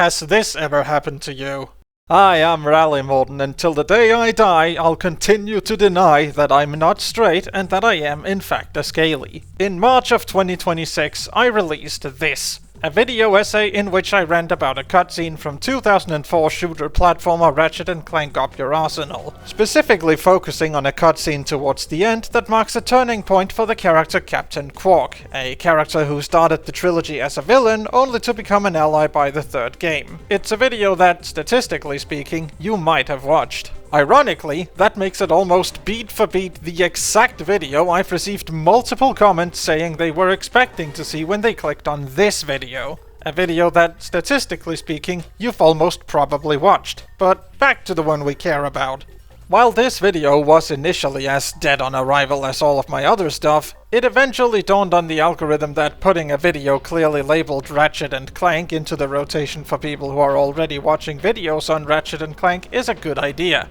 Has this ever happened to you? I am Rallymorden, and till the day I die, I'll continue to deny that I'm not straight and that I am in fact a scaly. In March of 2026, I released this. A video essay in which I rant about a cutscene from 2004 shooter platformer Ratchet Clank Up Your Arsenal, specifically focusing on a cutscene towards the end that marks a turning point for the character Captain Qwark, a character who started the trilogy as a villain only to become an ally by the third game. It's a video that, statistically speaking, you might have watched. Ironically, that makes it almost beat for beat the exact video I've received multiple comments saying they were expecting to see when they clicked on this video. A video that, statistically speaking, you've almost probably watched. But back to the one we care about. While this video was initially as dead on arrival as all of my other stuff, it eventually dawned on the algorithm that putting a video clearly labeled Ratchet & Clank into the rotation for people who are already watching videos on Ratchet & Clank is a good idea.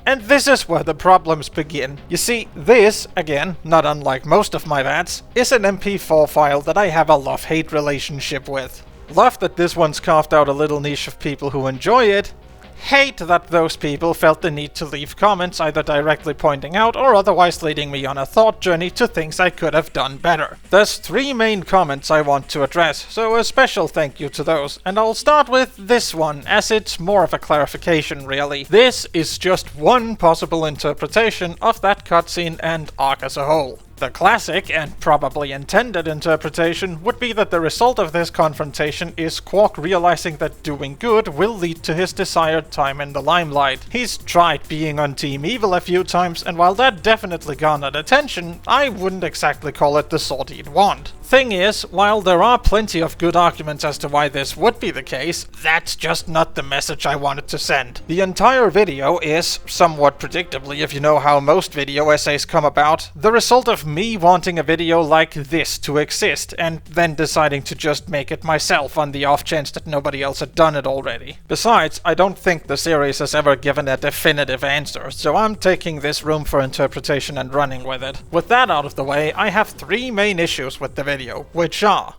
And this is where the problems begin. You see, this, again, not unlike most of my VATs, is an MP4 file that I have a love-hate relationship with. Love that this one's carved out a little niche of people who enjoy it. Hate that those people felt the need to leave comments either directly pointing out or otherwise leading me on a thought journey to things I could have done better. There's 3 main comments I want to address, so a special thank you to those, and I'll start with this one, as it's more of a clarification really. This is just one possible interpretation of that cutscene and arc as a whole. The classic, and probably intended interpretation, would be that the result of this confrontation is Qwark realizing that doing good will lead to his desired time in the limelight. He's tried being on Team Evil a few times, and while that definitely garnered attention, I wouldn't exactly call it the sort he'd want. Thing is, while there are plenty of good arguments as to why this would be the case, that's just not the message I wanted to send. The entire video is, somewhat predictably if you know how most video essays come about, the result of me wanting a video like this to exist, and then deciding to just make it myself on the off chance that nobody else had done it already. Besides, I don't think the series has ever given a definitive answer, so I'm taking this room for interpretation and running with it. With that out of the way, I have 3 main issues with the video, which are: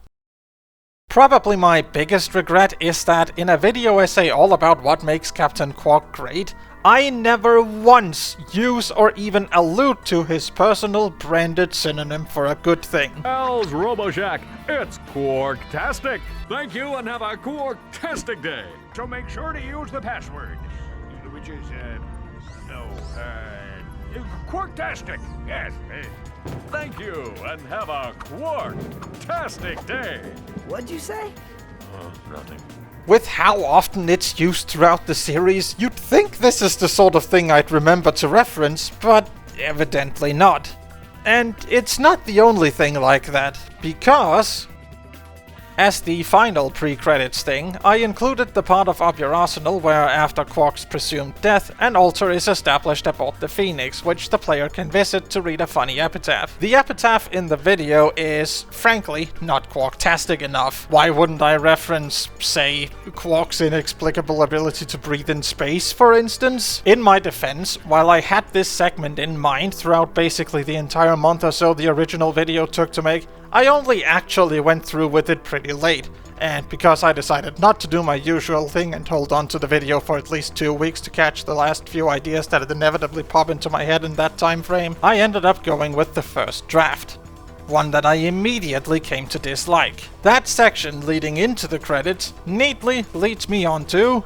probably my biggest regret is that in a video essay all about what makes Captain Qwark great, I never once use or even allude to his personal branded synonym for a good thing. Hell's RoboShack, it's Qwark-tastic! Thank you and have a Qwark-tastic day! So make sure to use the password, which is, Qwark-tastic, yes. Thank you and have a Qwark-tastic day! What'd you say? Nothing. With how often it's used throughout the series, you'd think this is the sort of thing I'd remember to reference, but evidently not. And it's not the only thing like that, because as the final pre-credits thing, I included the part of Up Your Arsenal where, after Qwark's presumed death, an altar is established aboard the Phoenix, which the player can visit to read a funny epitaph. The epitaph in the video is, frankly, not Qwark-tastic enough. Why wouldn't I reference, say, Qwark's inexplicable ability to breathe in space, for instance? In my defense, while I had this segment in mind throughout basically the entire month or so the original video took to make, I only actually went through with it pretty late, and because I decided not to do my usual thing and hold on to the video for at least 2 weeks to catch the last few ideas that'd inevitably pop into my head in that time frame, I ended up going with the first draft. One that I immediately came to dislike. That section leading into the credits neatly leads me on to: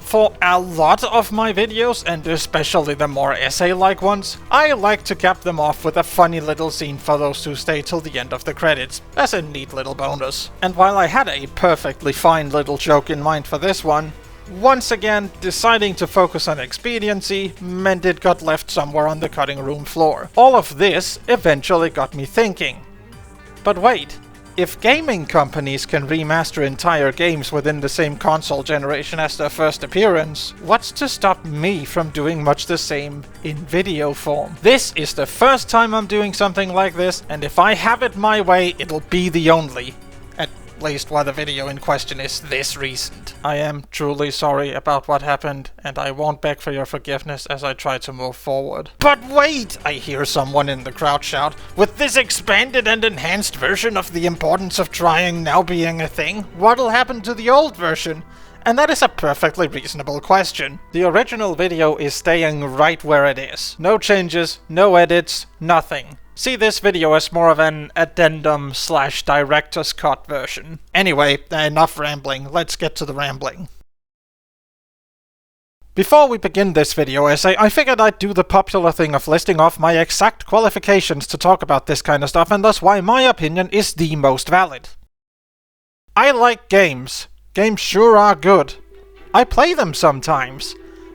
for a lot of my videos, and especially the more essay-like ones, I like to cap them off with a funny little scene for those who stay till the end of the credits, as a neat little bonus. And while I had a perfectly fine little joke in mind for this one, once again, deciding to focus on expediency meant it got left somewhere on the cutting room floor. All of this eventually got me thinking. But wait. If gaming companies can remaster entire games within the same console generation as their first appearance, what's to stop me from doing much the same in video form? This is the first time I'm doing something like this, and if I have it my way, it'll be the only. At at least why the video in question is this recent. I am truly sorry about what happened, and I won't beg for your forgiveness as I try to move forward. But wait! I hear someone in the crowd shout, with this expanded and enhanced version of the importance of trying now being a thing, what'll happen to the old version? And that is a perfectly reasonable question. The original video is staying right where it is. No changes, no edits, nothing. See this video as more of an addendum / director's cut version. Anyway, enough rambling, let's get to the rambling. Before we begin this video essay, I figured I'd do the popular thing of listing off my exact qualifications to talk about this kind of stuff, and thus why my opinion is the most valid. I like games. Games sure are good. I play them sometimes.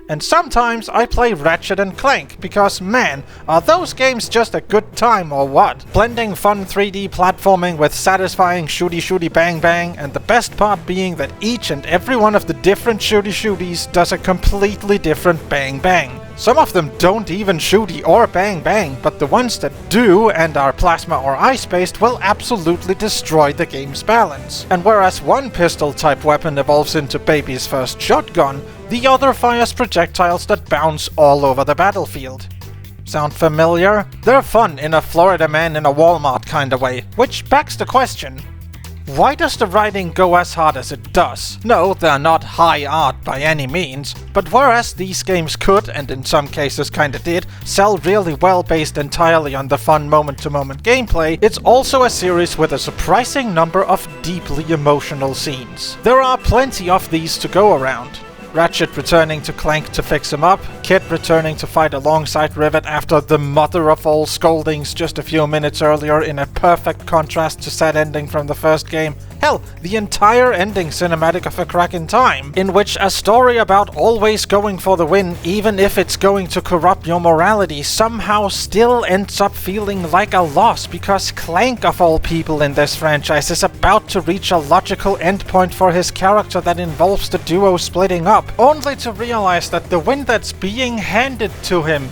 And sometimes I play Ratchet and Clank, because man, are those games just a good time or what? Blending fun 3D platforming with satisfying shooty bang bang, and the best part being that each and every one of the different shooties does a completely different bang bang. Some of them don't even shooty or bang bang, but the ones that do and are plasma or ice-based will absolutely destroy the game's balance. And whereas one pistol-type weapon evolves into baby's first shotgun, the other fires projectiles that bounce all over the battlefield. Sound familiar? They're fun in a Florida man in a Walmart kinda way, which begs the question, why does the writing go as hard as it does? No, they're not high art by any means, but whereas these games could, and in some cases kinda did, sell really well based entirely on the fun moment-to-moment gameplay, it's also a series with a surprising number of deeply emotional scenes. There are plenty of these to go around. Ratchet returning to Clank to fix him up, Kit returning to fight alongside Rivet after the mother of all scoldings just a few minutes earlier in a perfect contrast to said ending from the first game. Hell, the entire ending cinematic of A Crack in Time, in which a story about always going for the win, even if it's going to corrupt your morality, somehow still ends up feeling like a loss because Clank of all people in this franchise is about to reach a logical endpoint for his character that involves the duo splitting up, only to realize that the win that's being handed to him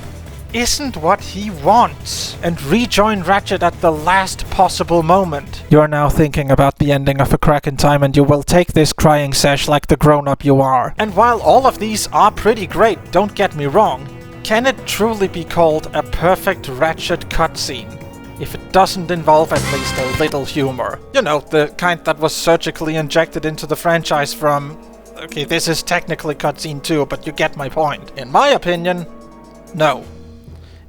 isn't what he wants, and rejoin Ratchet at the last possible moment. You're now thinking about the ending of A Crack in Time, and you will take this crying sesh like the grown-up you are. And while all of these are pretty great, don't get me wrong, can it truly be called a perfect Ratchet cutscene if it doesn't involve at least a little humor? You know, the kind that was surgically injected into the franchise from... Okay, this is technically cutscene 2, but you get my point. In my opinion, no.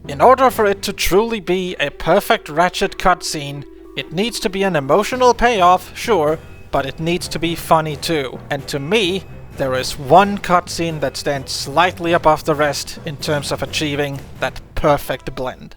In order for it to truly be a perfect Ratchet cutscene, it needs to be an emotional payoff, sure, but it needs to be funny too. And to me, there is one cutscene that stands slightly above the rest in terms of achieving that perfect blend.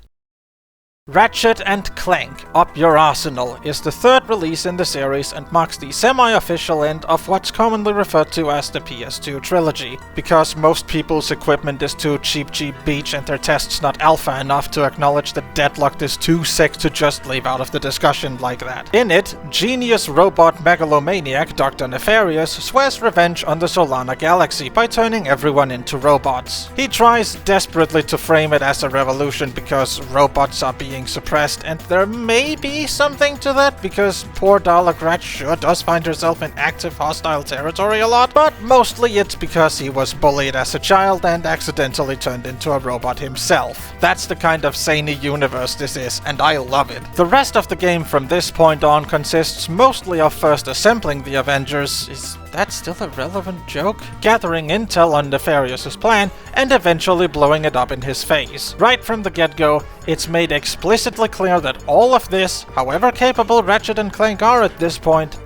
Ratchet and Clank Up Your Arsenal is the third release in the series and marks the semi-official end of what's commonly referred to as the PS2 trilogy, because most people's equipment is too cheap beach and their tests not alpha enough to acknowledge that Deadlocked is too sick to just leave out of the discussion like that. In it, genius robot megalomaniac Dr. Nefarious swears revenge on the Solana galaxy by turning everyone into robots. He tries desperately to frame it as a revolution because robots are being suppressed, and there may be something to that because poor Dalek Rat sure does find herself in active hostile territory a lot, but mostly it's because he was bullied as a child and accidentally turned into a robot himself. That's the kind of zany universe this is, and I love it. The rest of the game from this point on consists mostly of first assembling the Avengers, is that still a relevant joke? Gathering intel on Nefarious's plan, and eventually blowing it up in his face. Right from the get-go, it's made explicitly clear that all of this, however capable Ratchet and Clank are at this point,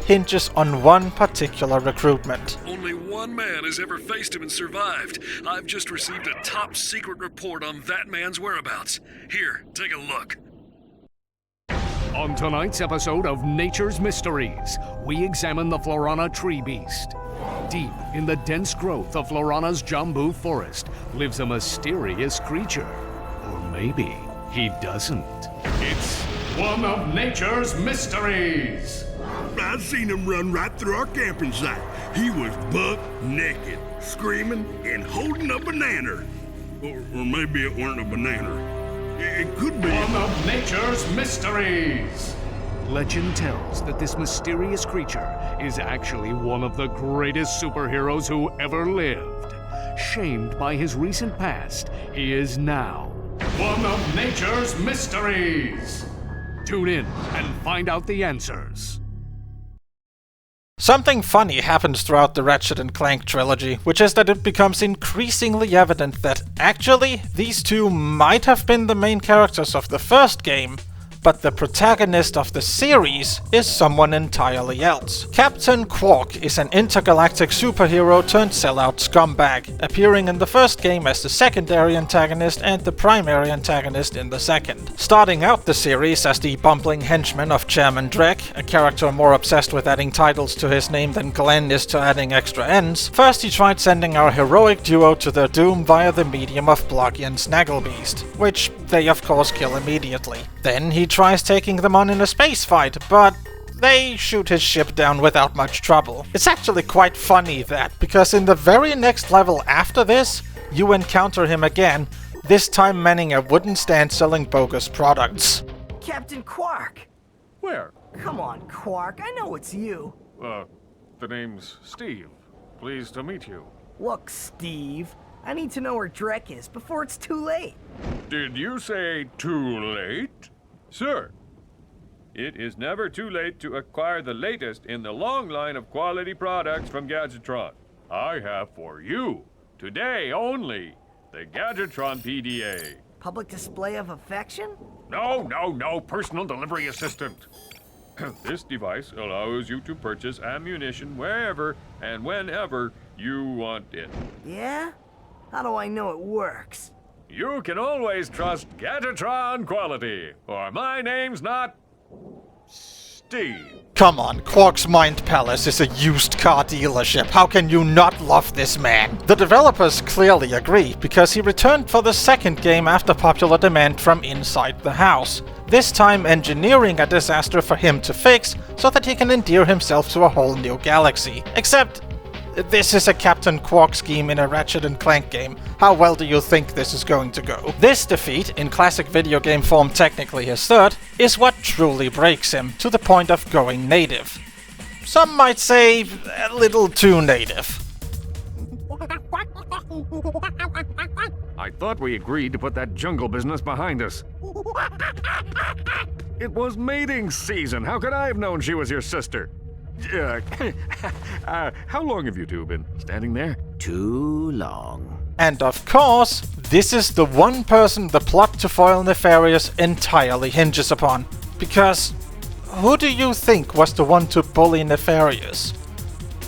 hinges on one particular recruitment. Only one man has ever faced him and survived. I've just received a top-secret report on that man's whereabouts. Here, take a look. On tonight's episode of Nature's Mysteries, we examine the Florana tree beast. Deep in the dense growth of Florana's Jambu forest lives a mysterious creature. Or maybe he doesn't. It's one of Nature's Mysteries! I've seen him run right through our camping site. He was buck naked, screaming and holding a banana. Or maybe it weren't a banana. It could be. One of Nature's Mysteries! Legend tells that this mysterious creature is actually one of the greatest superheroes who ever lived. Shamed by his recent past, he is now one of nature's mysteries. Tune in and find out the answers. Something funny happens throughout the Ratchet & Clank trilogy, which is that it becomes increasingly evident that actually these two might have been the main characters of the first game, but the protagonist of the series is someone entirely else. Captain Qwark is an intergalactic superhero turned sellout scumbag, appearing in the first game as the secondary antagonist and the primary antagonist in the second. Starting out the series as the bumbling henchman of Chairman Drek, a character more obsessed with adding titles to his name than Glenn is to adding extra N's, first he tried sending our heroic duo to their doom via the medium of Bloggy and Snagglebeast, which they of course kill immediately. Then he tries taking them on in a space fight, but they shoot his ship down without much trouble. It's actually quite funny that, because in the very next level after this, you encounter him again, this time manning a wooden stand selling bogus products. Captain Qwark! Where? Come on, Qwark, I know it's you. The name's Steve. Pleased to meet you. Look, Steve, I need to know where Drek is before it's too late. Did you say too late? Sir, it is never too late to acquire the latest in the long line of quality products from Gadgetron. I have for you, today only, the Gadgetron PDA. Public display of affection? No, personal delivery assistant. This device allows you to purchase ammunition wherever and whenever you want it. Yeah? How do I know it works? You can always trust Gadgetron quality, or my name's not Steve. Come on, Qwark's Mind Palace is a used car dealership. How can you not love this man? The developers clearly agree, because he returned for the second game after popular demand from inside the house. This time engineering a disaster for him to fix, so that he can endear himself to a whole new galaxy. Except, this is a Captain Qwark scheme in a Ratchet & Clank game. How well do you think this is going to go? This defeat, in classic video game form technically his third, is what truly breaks him, to the point of going native. Some might say a little too native. I thought we agreed to put that jungle business behind us. It was mating season. How could I have known she was your sister? How long have you two been standing there? Too long. And of course, this is the one person the plot to foil Nefarious entirely hinges upon. Because who do you think was the one to bully Nefarious?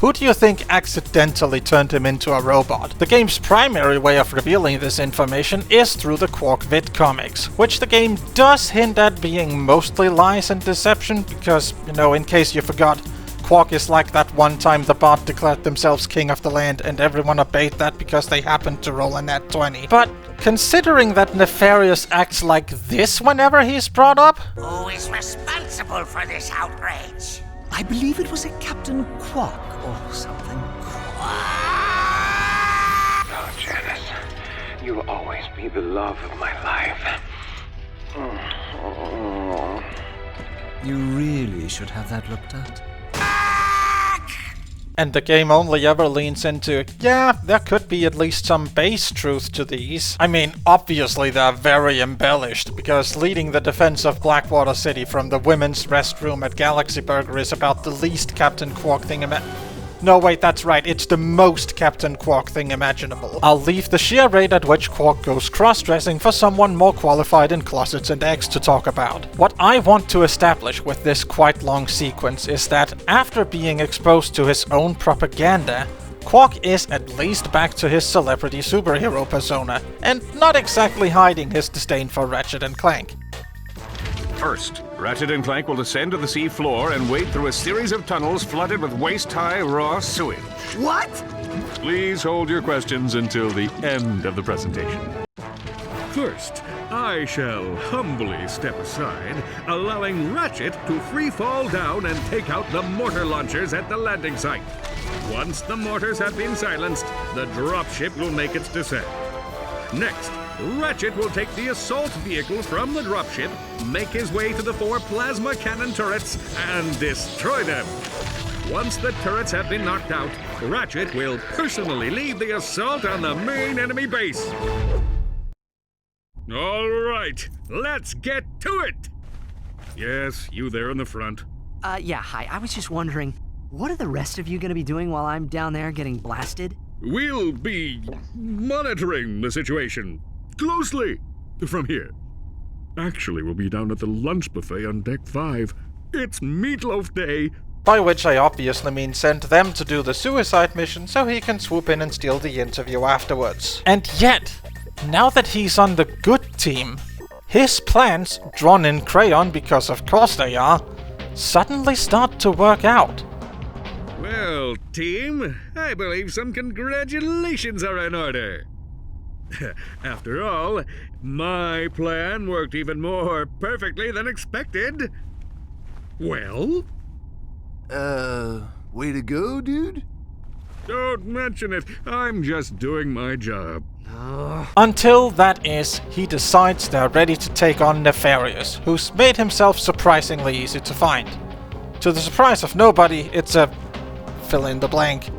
Who do you think accidentally turned him into a robot? The game's primary way of revealing this information is through the Qwark Vid comics, which the game does hint at being mostly lies and deception, because, you know, in case you forgot, Qwark is like that one time the bot declared themselves king of the land and everyone obeyed that because they happened to roll a nat 20. But considering that Nefarious acts like this whenever he's brought up... Who is responsible for this outrage? I believe it was a Captain Qwark or something. Oh, Janice, you'll always be the love of my life. You really should have that looked at. And the game only ever leans into, yeah, there could be at least some base truth to these. I mean, obviously they're very embellished, because leading the defense of Blackwater City from the women's restroom at Galaxy Burger is about the least Captain Qwark thing No, wait, that's right, it's the most Captain Qwark thing imaginable. I'll leave the sheer rate at which Qwark goes cross-dressing for someone more qualified in closets and eggs to talk about. What I want to establish with this quite long sequence is that, after being exposed to his own propaganda, Qwark is at least back to his celebrity superhero persona, and not exactly hiding his disdain for Ratchet & Clank. First, Ratchet & Clank will descend to the sea floor and wade through a series of tunnels flooded with waist-high raw sewage. What? Please hold your questions until the end of the presentation. First, I shall humbly step aside, allowing Ratchet to free-fall down and take out the mortar launchers at the landing site. Once the mortars have been silenced, the dropship will make its descent. Next, Ratchet will take the assault vehicle from the dropship, make his way to the 4 plasma cannon turrets, and destroy them. Once the turrets have been knocked out, Ratchet will personally lead the assault on the main enemy base. All right, let's get to it! Yes, you there in the front. Yeah, hi. I was just wondering, what are the rest of you gonna be doing while I'm down there getting blasted? We'll be monitoring the situation closely from here. Actually, we'll be down at the lunch buffet on Deck 5. It's Meatloaf Day. By which I obviously mean send them to do the suicide mission so he can swoop in and steal the interview afterwards. And yet, now that he's on the good team, his plans, drawn in crayon because of course they are, suddenly start to work out. Well, team, I believe some congratulations are in order. After all, my plan worked even more perfectly than expected. Well? Way to go, dude? Don't mention it. I'm just doing my job. Until, that is, he decides they're ready to take on Nefarious, who's made himself surprisingly easy to find. To the surprise of nobody, it's a fill in the blank.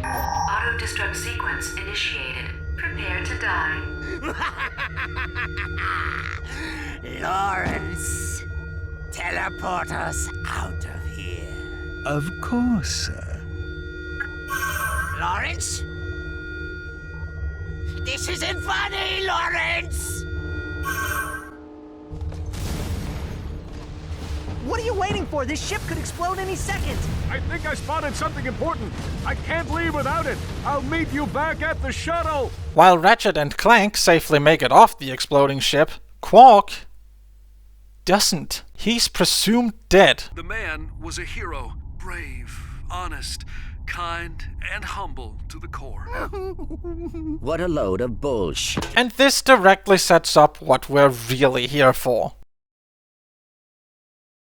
Auto-destruct sequence initiated. Prepare to die. Lawrence, teleport us out of here. Of course, sir. Lawrence? This isn't funny, Lawrence! What are you waiting for? This ship could explode any second. I think I spotted something important. I can't leave without it. I'll meet you back at the shuttle. While Ratchet and Clank safely make it off the exploding ship, Qwark doesn't. He's presumed dead. The man was a hero, brave, honest, kind, and humble to the core. What a load of bullshit. And this directly sets up what we're really here for.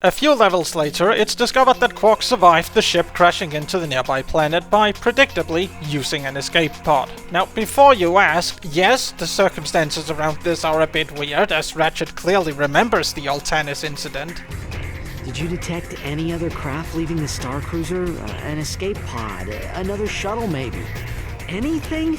A few levels later, it's discovered that Qwark survived the ship crashing into the nearby planet by, predictably, using an escape pod. Now, before you ask, yes, the circumstances around this are a bit weird, as Ratchet clearly remembers the Altanis incident. Did you detect any other craft leaving the Star Cruiser? An escape pod? Another shuttle, maybe? Anything?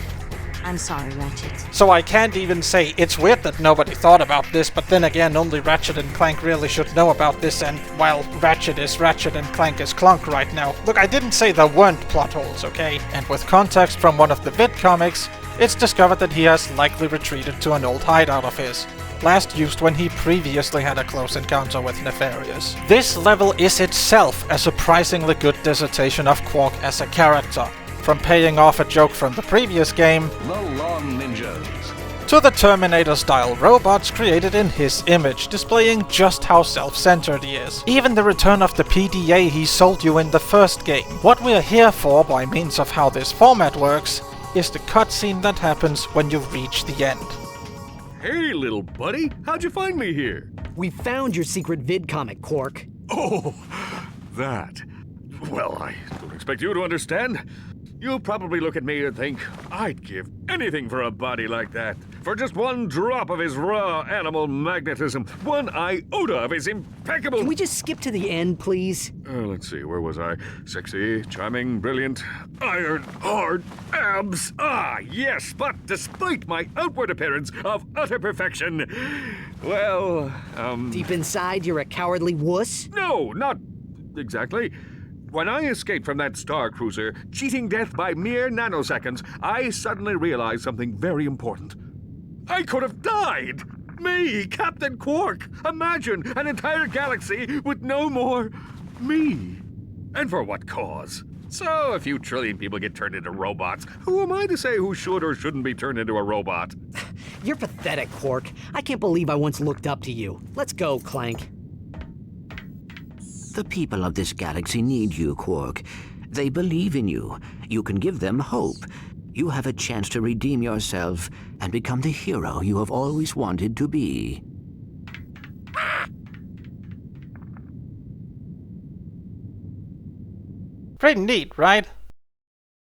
I'm sorry, Ratchet. So I can't even say it's weird that nobody thought about this, but then again, only Ratchet and Clank really should know about this, and, well, Ratchet is Ratchet and Clank is Clank right now. Look, I didn't say there weren't plot holes, okay? And with context from one of the vid comics, it's discovered that he has likely retreated to an old hideout of his, last used when he previously had a close encounter with Nefarious. This level is itself a surprisingly good dissertation of Qwark as a character, from paying off a joke from the previous game, The Lawn Ninjas, to the Terminator-style robots created in his image, displaying just how self-centered he is. Even the return of the PDA he sold you in the first game. What we're here for, by means of how this format works, is the cutscene that happens when you reach the end. Hey, little buddy, how'd you find me here? We found your secret vid comic, Qwark. Oh, that. Well, I don't expect you to understand. You'll probably look at me and think, I'd give anything for a body like that. For just one drop of his raw animal magnetism, one iota of his impeccable... Can we just skip to the end, please? Let's see, where was I? Sexy, charming, brilliant, iron, hard, abs. Ah, yes, but despite my outward appearance of utter perfection, well, Deep inside, you're a cowardly wuss? No, not exactly. When I escaped from that Star Cruiser, cheating death by mere nanoseconds, I suddenly realized something very important. I could have died! Me, Captain Qwark! Imagine an entire galaxy with no more me. And for what cause? So, a few trillion people get turned into robots. Who am I to say who should or shouldn't be turned into a robot? You're pathetic, Qwark. I can't believe I once looked up to you. Let's go, Clank. The people of this galaxy need you, Qwark. They believe in you. You can give them hope. You have a chance to redeem yourself and become the hero you have always wanted to be. Pretty neat, right?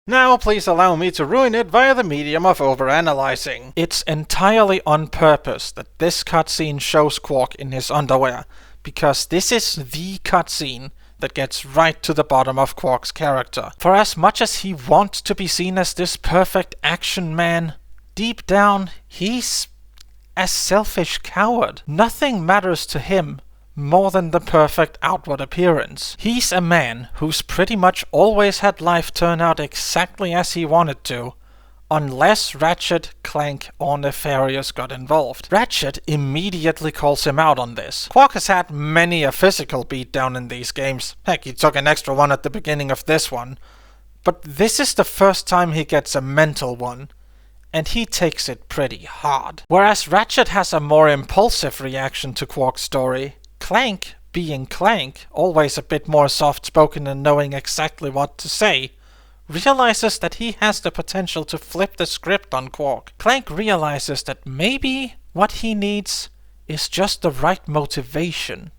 Now please allow me to ruin it via the medium of overanalyzing. It's entirely on purpose that this cutscene shows Qwark in his underwear, because this is the cutscene that gets right to the bottom of Qwark's character. For as much as he wants to be seen as this perfect action man, deep down he's a selfish coward. Nothing matters to him more than the perfect outward appearance. He's a man who's pretty much always had life turn out exactly as he wanted to, unless Ratchet, Clank, or Nefarious got involved. Ratchet immediately calls him out on this. Qwark has had many a physical beatdown in these games. Heck, he took an extra one at the beginning of this one. But this is the first time he gets a mental one, and he takes it pretty hard. Whereas Ratchet has a more impulsive reaction to Qwark's story, Clank, being Clank, always a bit more soft-spoken and knowing exactly what to say, realizes that he has the potential to flip the script on Qwark. Clank realizes that maybe what he needs is just the right motivation.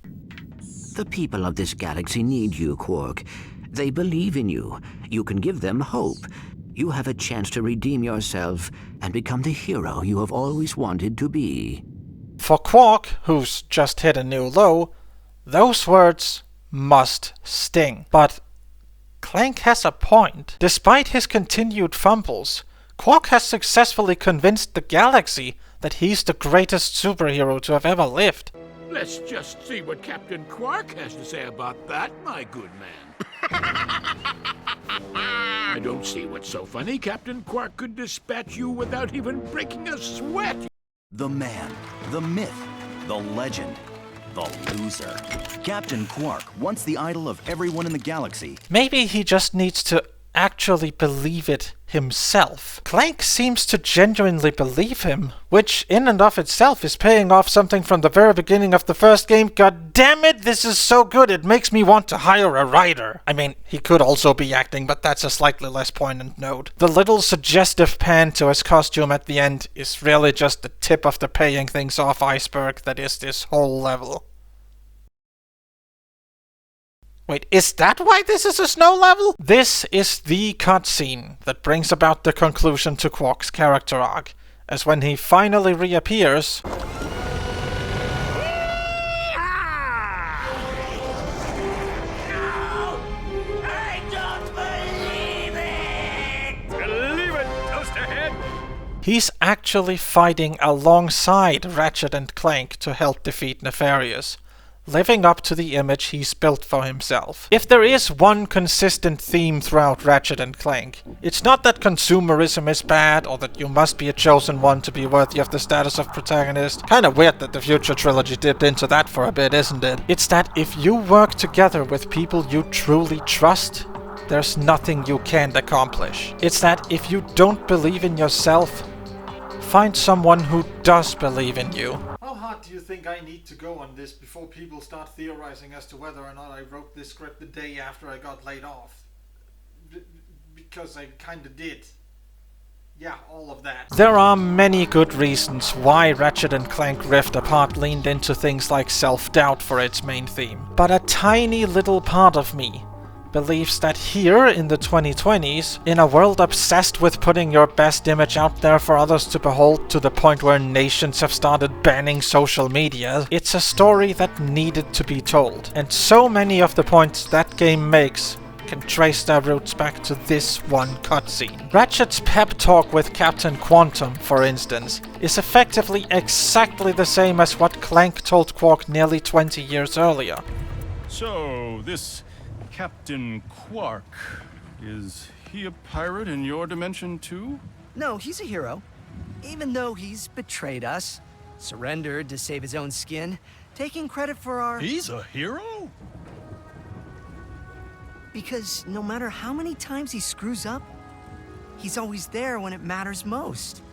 The people of this galaxy need you, Qwark. They believe in you. You can give them hope. You have a chance to redeem yourself and become the hero you have always wanted to be. For Qwark, who's just hit a new low, those words must sting. But Clank has a point. Despite his continued fumbles, Qwark has successfully convinced the galaxy that he's the greatest superhero to have ever lived. Let's just see what Captain Qwark has to say about that, my good man. I don't see what's so funny. Captain Qwark could dispatch you without even breaking a sweat. The man, the myth, the legend, the loser. Captain Qwark, once the idol of everyone in the galaxy. Maybe he just needs to actually believe it himself. Clank seems to genuinely believe him, which in and of itself is paying off something from the very beginning of the first game. God damn it, this is so good, it makes me want to hire a writer. I mean, he could also be acting, but that's a slightly less poignant note. The little suggestive pan to his costume at the end is really just the tip of the paying things off iceberg that is this whole level. Wait, is that why this is a snow level? This is the cutscene that brings about the conclusion to Qwark's character arc, as when he finally reappears, he's actually fighting alongside Ratchet and Clank to help defeat Nefarious, living up to the image he's built for himself. If there is one consistent theme throughout Ratchet and Clank, it's not that consumerism is bad or that you must be a chosen one to be worthy of the status of protagonist. Kinda weird that the future trilogy dipped into that for a bit, isn't it? It's that if you work together with people you truly trust, there's nothing you can't accomplish. It's that if you don't believe in yourself, find someone who does believe in you. How hard do you think I need to go on this before people start theorizing as to whether or not I wrote this script the day after I got laid off? Because I kinda did. Yeah, all of that. There are many good reasons why Ratchet and Clank Rift Apart leaned into things like self-doubt for its main theme. But a tiny little part of me believes that here in the 2020s, in a world obsessed with putting your best image out there for others to behold to the point where nations have started banning social media, it's a story that needed to be told. And so many of the points that game makes can trace their roots back to this one cutscene. Ratchet's pep talk with Captain Quantum, for instance, is effectively exactly the same as what Clank told Qwark nearly 20 years earlier. So, this Captain Qwark, is he a pirate in your dimension too? No, he's a hero. Even though he's betrayed us, surrendered to save his own skin, taking credit for our... He's a hero? Because no matter how many times he screws up, he's always there when it matters most.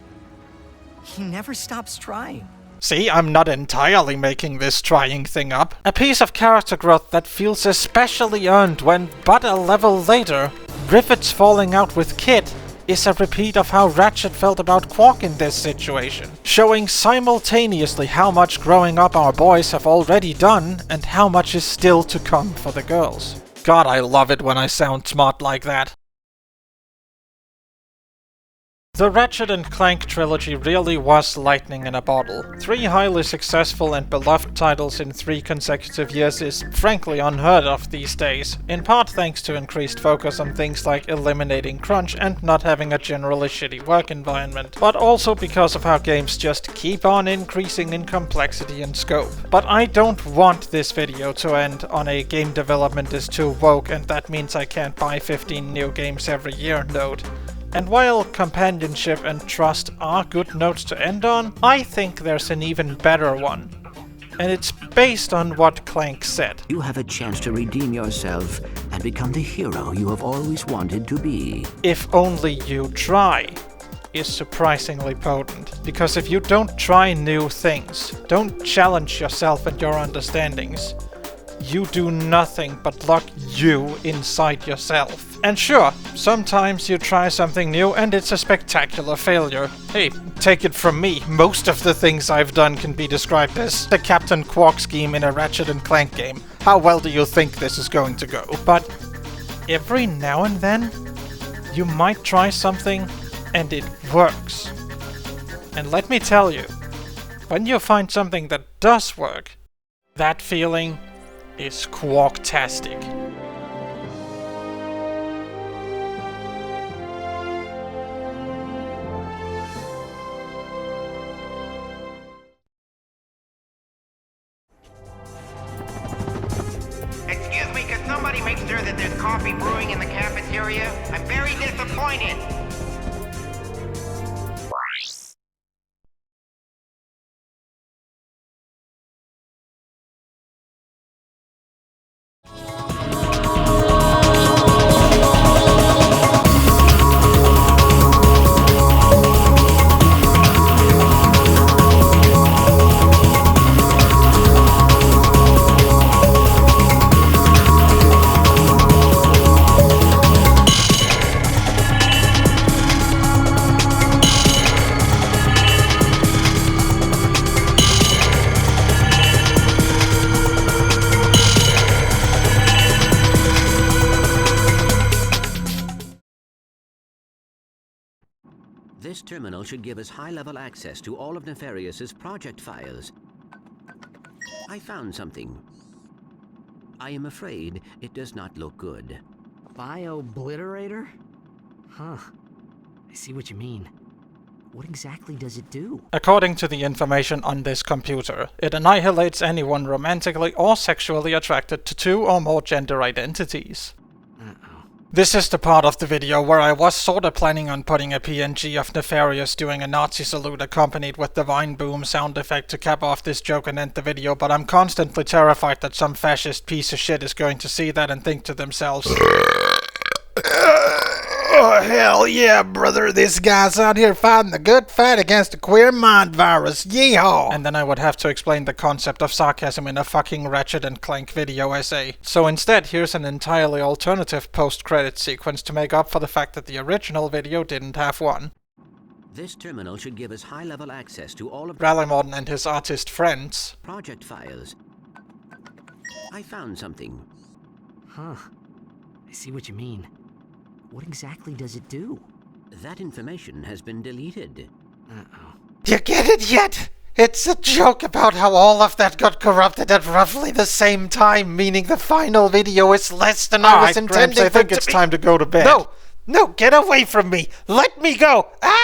He never stops trying. See, I'm not entirely making this trying thing up. A piece of character growth that feels especially earned when, but a level later, Rivet's falling out with Kit is a repeat of how Ratchet felt about Qwark in this situation, showing simultaneously how much growing up our boys have already done and how much is still to come for the girls. God, I love it when I sound smart like that. The Ratchet and Clank trilogy really was lightning in a bottle. 3 highly successful and beloved titles in 3 consecutive years is frankly unheard of these days, in part thanks to increased focus on things like eliminating crunch and not having a generally shitty work environment, but also because of how games just keep on increasing in complexity and scope. But I don't want this video to end on a game development is too woke and that means I can't buy 15 new games every year note. And while companionship and trust are good notes to end on, I think there's an even better one. And it's based on what Clank said. You have a chance to redeem yourself and become the hero you have always wanted to be. If only you try is surprisingly potent. Because if you don't try new things, don't challenge yourself and your understandings, you do nothing but lock you inside yourself. And sure, sometimes you try something new and it's a spectacular failure. Hey, take it from me, most of the things I've done can be described as the Captain Qwark scheme in a Ratchet and Clank game. How well do you think this is going to go? But every now and then, you might try something and it works. And let me tell you, when you find something that does work, that feeling is Qwark-tastic. Excuse me, could somebody make sure that there's coffee brewing in the cafeteria? I'm very disappointed. This terminal should give us high-level access to all of Nefarious's project files. I found something. I am afraid it does not look good. Bio-obliterator? Huh. I see what you mean. What exactly does it do? According to the information on this computer, it annihilates anyone romantically or sexually attracted to 2 or more gender identities. This is the part of the video where I was sorta planning on putting a PNG of Nefarious doing a Nazi salute accompanied with the Vine Boom sound effect to cap off this joke and end the video, but I'm constantly terrified that some fascist piece of shit is going to see that and think to themselves, "Oh, hell yeah, brother, this guy's out here fighting the good fight against the queer mind virus, yeehaw!" And then I would have to explain the concept of sarcasm in a fucking Ratchet and Clank video essay. So instead, here's an entirely alternative post-credit sequence to make up for the fact that the original video didn't have one. This terminal should give us high-level access to all of Rallymorden and his artist friends project files. I found something. Huh. I see what you mean. What exactly does it do? That information has been deleted. Uh-oh. You get it yet? It's a joke about how all of that got corrupted at roughly the same time, meaning the final video is less than I was intending. I think it's time to go to bed. No, get away from me. Let me go. Ah!